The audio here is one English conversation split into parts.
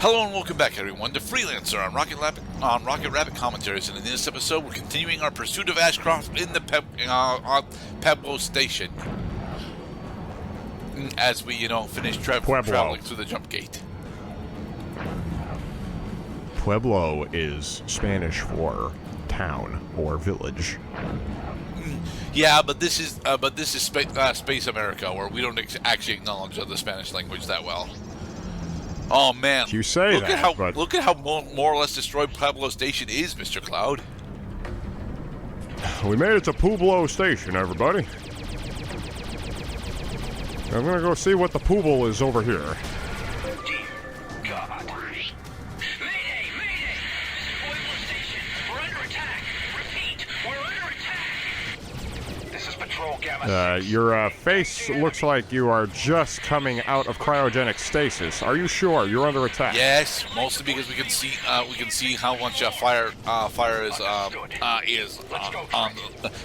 Hello and welcome back, everyone, to Freelancer on Rocket Rabbit Commentaries, and in this episode, we're continuing our pursuit of Ashcroft in the Pueblo Station as we, finish traveling through the jump gate. Pueblo is Spanish for town or village. Yeah, but this is Space America, where we don't actually acknowledge the Spanish language that well. Oh man! You say look at how more or less destroyed Pueblo Station is, Mr. Cloud. We made it to Pueblo Station, everybody. I'm gonna go see what the Pueblo is over here. Dear God. Mayday! Mayday! This is Pueblo Station. We're under attack. Repeat, we're under attack. This is Patrol Gamma 6. Your face looks like you are just coming out of cryogenic stasis. Are you sure you're under attack? Yes, mostly because we can see how much fire is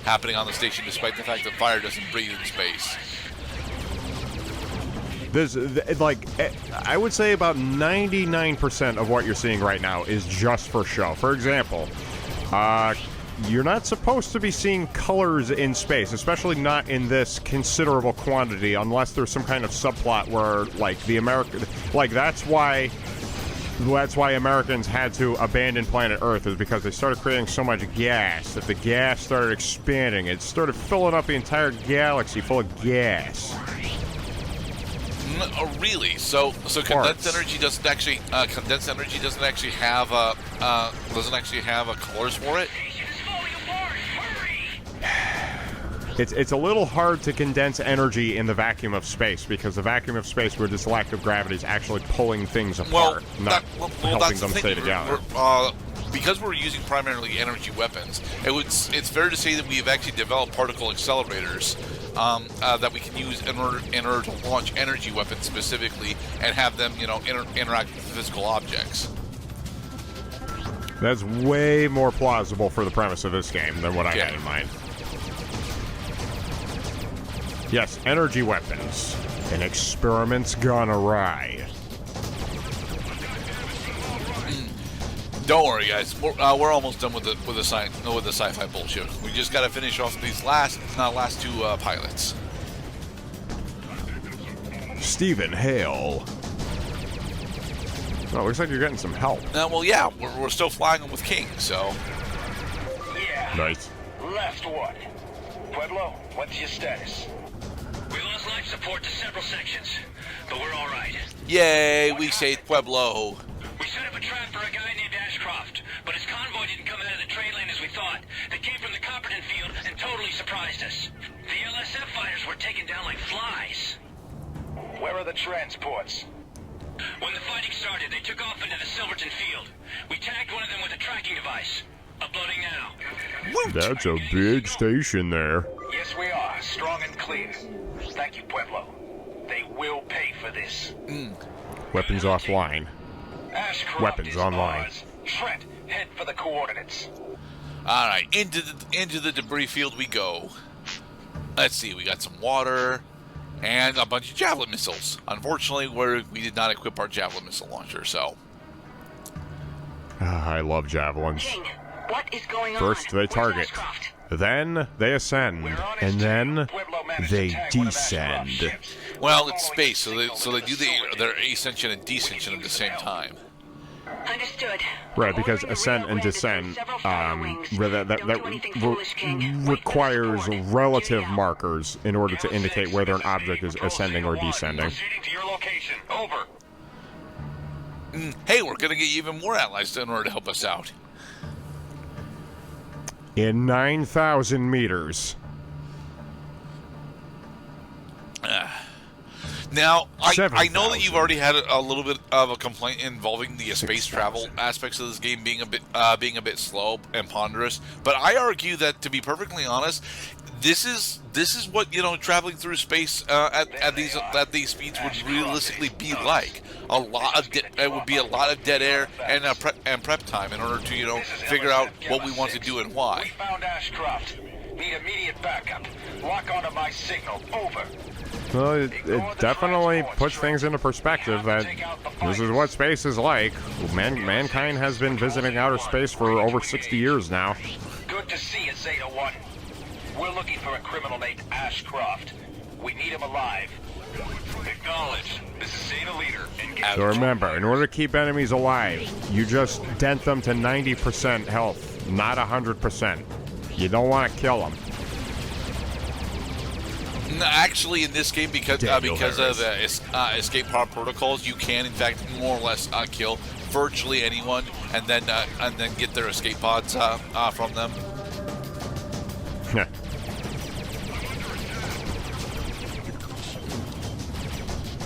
happening on the station, despite the fact that fire doesn't breathe in space. I would say about 99% of what you're seeing right now is just for show. For example, you're not supposed to be seeing colors in space, especially not in this considerable quantity, unless there's some kind of subplot where, that's why Americans had to abandon planet Earth, is because they started creating so much gas that the gas started expanding. It started filling up the entire galaxy full of gas. Oh, really? So condensed energy doesn't actually have colors for it. It's a little hard to condense energy in the vacuum of space, because the vacuum of space, where this lack of gravity is actually pulling things apart, not helping them stay together. Because we're using primarily energy weapons, it's fair to say that we have actually developed particle accelerators that we can use in order to launch energy weapons specifically and have them, interact with physical objects. That's way more plausible for the premise of this game than what I had in mind. Yes, energy weapons. An experiment's gone awry. Don't worry, guys. We're almost done with the sci-fi bullshit. We just got to finish off these last two pilots. Stephen Hale. Oh, looks like you're getting some help. We're still flying them with King, so. Yeah. Nice. Last one. Pueblo, what's your status? We lost life support to several sections, but we're all right. Yay, we saved Pueblo. We set up a trap for a guy named Ashcroft, but his convoy didn't come out of the train lane as we thought. They came from the Copperton field and totally surprised us. The LSF fighters were taken down like flies. Where are the transports? When the fighting started, they took off into the Silverton field. We tagged one of them with a tracking device. Uploading now. That's a big station there. Yes, we are. Strong and clear. Thank you, Pueblo. They will pay for this. Weapons offline. Ashcroft Weapons online. Ours. Trent, head for the coordinates. All right, into the debris field we go. Let's see, we got some water and a bunch of javelin missiles. Unfortunately, we did not equip our javelin missile launcher, so. I love javelins. King, what is going on? First they target, then they ascend, and then they descend. Well, it's space, so they do their ascension and descension at the same time. Understood. Right, because ascent and descent requires relative markers in order to indicate whether an object is ascending or descending. Proceeding to your location. Over. Hey, we're gonna get even more allies in order to help us out. In 9,000 meters. Now, I know that you've already had a little bit of a complaint involving the space travel aspects of this game being a bit slow and ponderous, but I argue that, to be perfectly honest, this is what traveling through space at these speeds would realistically be like. It would be a lot of dead air and prep time in order to figure out what we want to do and why. We found Ashcroft. Need immediate backup. Lock onto my signal. Over. Well, it definitely puts things into perspective that this is what space is like. Mankind has been visiting outer space for over 60 years now. Good to see you, Zeta 1. We're looking for a criminal named Ashcroft. We need him alive. Acknowledged. This is Zeta Leader. Engage. So remember, in order to keep enemies alive, you just dent them to 90% health, not 100%. You don't want to kill them. Actually, in this game, because of the escape pod protocols, you can, in fact, more or less kill virtually anyone, and then get their escape pods from them.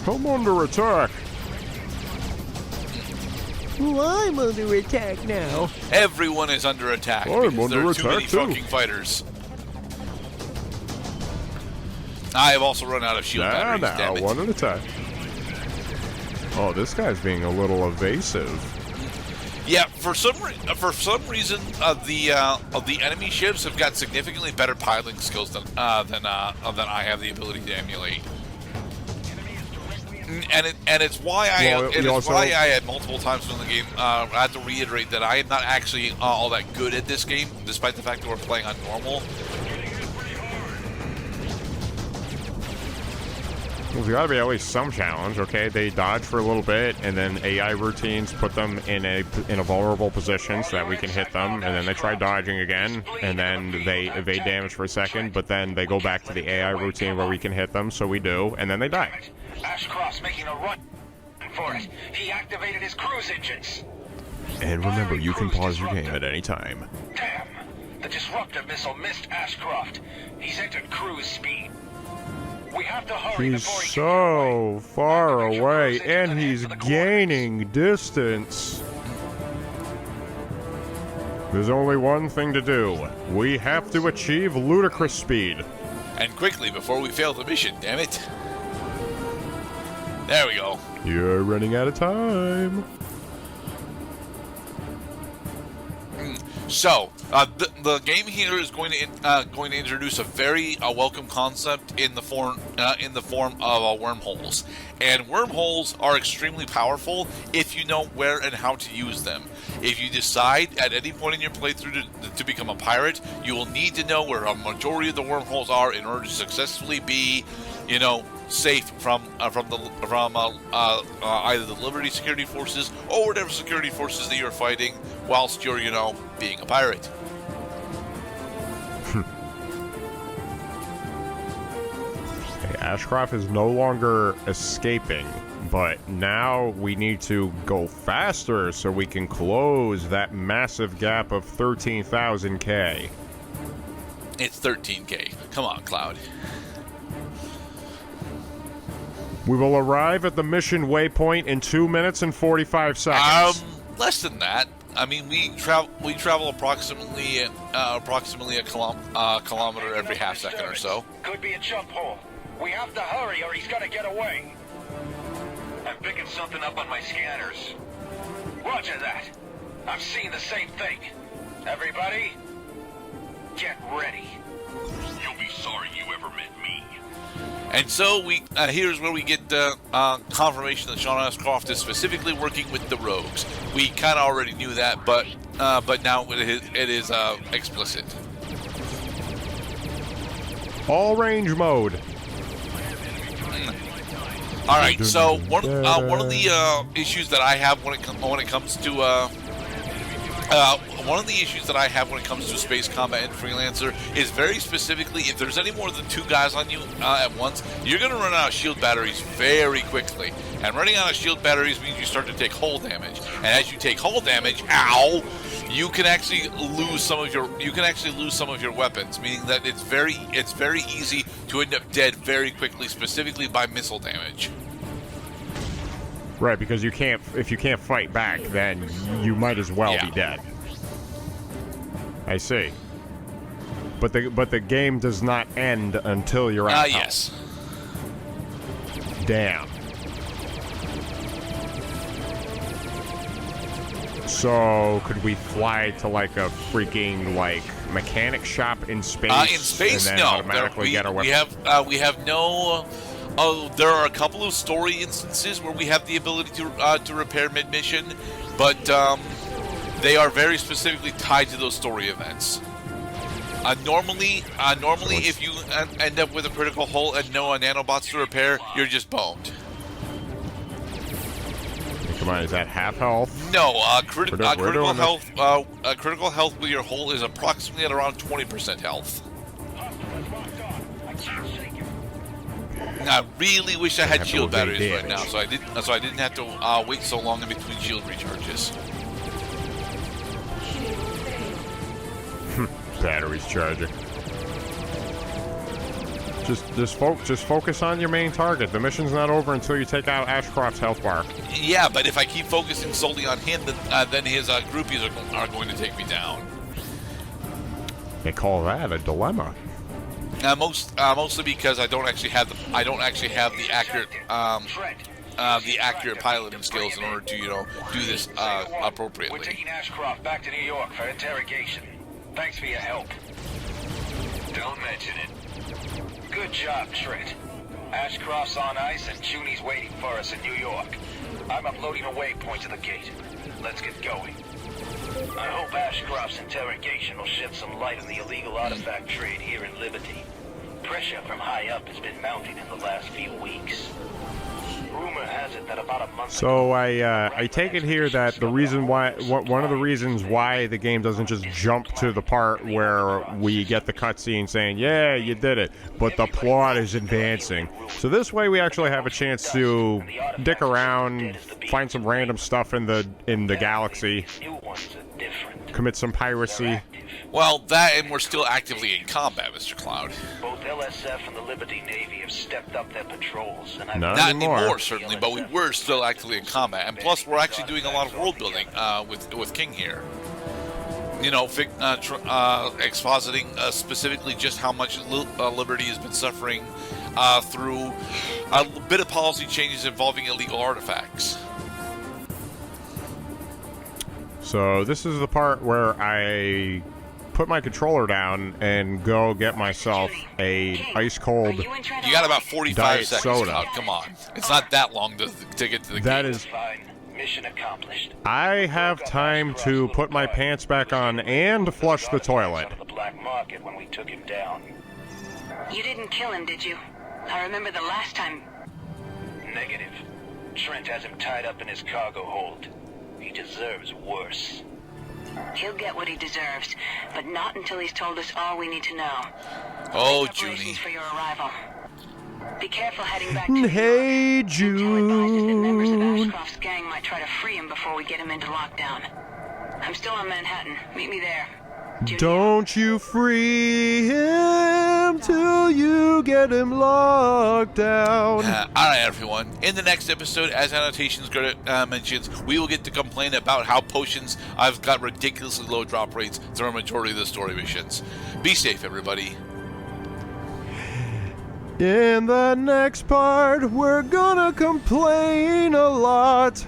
I'm under attack. Well, I'm under attack now. Everyone is under attack. I'm under there are too many attack, too. fucking fighters. I have also run out of shield batteries. Damn it. One at a time. Oh, this guy's being a little evasive. Yeah, for some reason, the enemy ships have got significantly better piloting skills than I have the ability to emulate. And it's why I had multiple times in the game. I had to reiterate that I am not actually all that good at this game, despite the fact that we're playing on normal. There's got to be at least some challenge, okay? They dodge for a little bit, and then AI routines put them in a vulnerable position so that we can hit them, and then they try dodging again, and then they evade damage for a second, but then they go back to the AI routine where we can hit them, so we do, and then they die. Ashcroft's making a run for it. He activated his cruise engines. And remember, you can pause your game at any time. Damn! The disruptor missile missed Ashcroft. He's entered cruise speed. We have to hurry He's before he so far away, and he's gaining distance. There's only one thing to do. We have to achieve ludicrous speed. And quickly, before we fail the mission, damn it. There we go. You're running out of time. So, the game here is going to introduce a very welcome concept in the form of wormholes, and wormholes are extremely powerful if you know where and how to use them. If you decide at any point in your playthrough to become a pirate, you will need to know where a majority of the wormholes are in order to successfully be, safe from either the Liberty Security Forces or whatever security forces that you're fighting whilst you're, being a pirate. Hey, Ashcroft is no longer escaping, but now we need to go faster so we can close that massive gap of 13,000K. It's 13K. Come on, Cloud. We will arrive at the mission waypoint in 2 minutes and 45 seconds. Less than that. I mean, we travel approximately a kilometer every half second or so. Could be a jump hole. We have to hurry or he's gonna get away. I'm picking something up on my scanners. Roger that. I'm seeing the same thing. Everybody, get ready. You'll be sorry you ever met me. And so here's where we get confirmation that Sean Ashcroft is specifically working with the rogues. We kind of already knew that, but now it is explicit. All range mode. All right. So one of the issues that I have when it comes to one of the issues that I have when it comes to space combat and Freelancer is very specifically, if there's any more than 2 guys on you at once, you're going to run out of shield batteries very quickly. And running out of shield batteries means you start to take hull damage. And as you take hull damage, you can actually lose some of your weapons, meaning that it's very easy to end up dead very quickly, specifically by missile damage. Right, because if you can't fight back, then you might as well be dead. I see. But the game does not end until you're out. Yes. Damn. So could we fly to like a freaking mechanic shop in space? In space, and then no. automatically get our weapons? We have no Oh, there are a couple of story instances where we have the ability to repair mid-mission, but they are very specifically tied to those story events. Normally, if you end up with a critical hull and no nanobots to repair, you're just boned. Come on, is that half health? No, critical health. Critical health with your hull is approximately at around 20% health. I really wish I had shield batteries right now, so I didn't have to wait so long in between shield recharges. Batteries charging. Just focus on your main target. The mission's not over until you take out Ashcroft's health bar. Yeah, but if I keep focusing solely on him, then his groupies are going to take me down. They call that a dilemma. Mostly because I don't actually have the accurate piloting skills in order to do this appropriately. We're taking Ashcroft back to New York for interrogation. Thanks for your help. Don't mention it. Good job, Trent. Ashcroft's on ice and Juni's waiting for us in New York. I'm uploading a waypoint to the gate. Let's get going. I hope Ashcroft's interrogation will shed some light on the illegal artifact trade here in Liberty. Pressure from high up has been mounting in the last few weeks. Rumor has it that about a month So I take it here that the reason why one of the reasons why the game doesn't just jump to the part where we get the cutscene saying, "Yeah, you did it," but the plot is advancing. So this way we actually have a chance to dick around, find some random stuff in the galaxy, commit some piracy. Well, that and we're still actively in combat, Mr. Cloud. both LSF and the Liberty Navy have stepped up their patrols, and Not Not anymore. anymore, certainly, but we were still actively in combat, and plus we're actually doing a lot of world building with King here. Expositing specifically just how much Liberty has been suffering through a bit of policy changes involving illegal artifacts. So this is the part where I put my controller down and go get myself a ice cold. You got about 45 Diet seconds, soda. Cloud. Come on. It's not that long to get to the That gate. is. fine. Mission accomplished. I have time to put my pants back on and flush the toilet. The black market when we took him down. You didn't kill him, did you? I remember the last time. Negative. Trent has him tied up in his cargo hold. He deserves worse. He'll get what he deserves, but not until he's told us all we need to know. Oh, Preparations Juni. for your arrival. Be careful heading back to New York. Hey, Intel advises that members of June. Ashcroft's gang might try to free him before we get him into lockdown. I'm still on Manhattan. Meet me there. Juni. Don't you free him till you get him locked down. All right, everyone. In the next episode, as annotations mentions, we will get to complain about how potions have got ridiculously low drop rates through a majority of the story missions. Be safe, everybody. In the next part, we're gonna complain a lot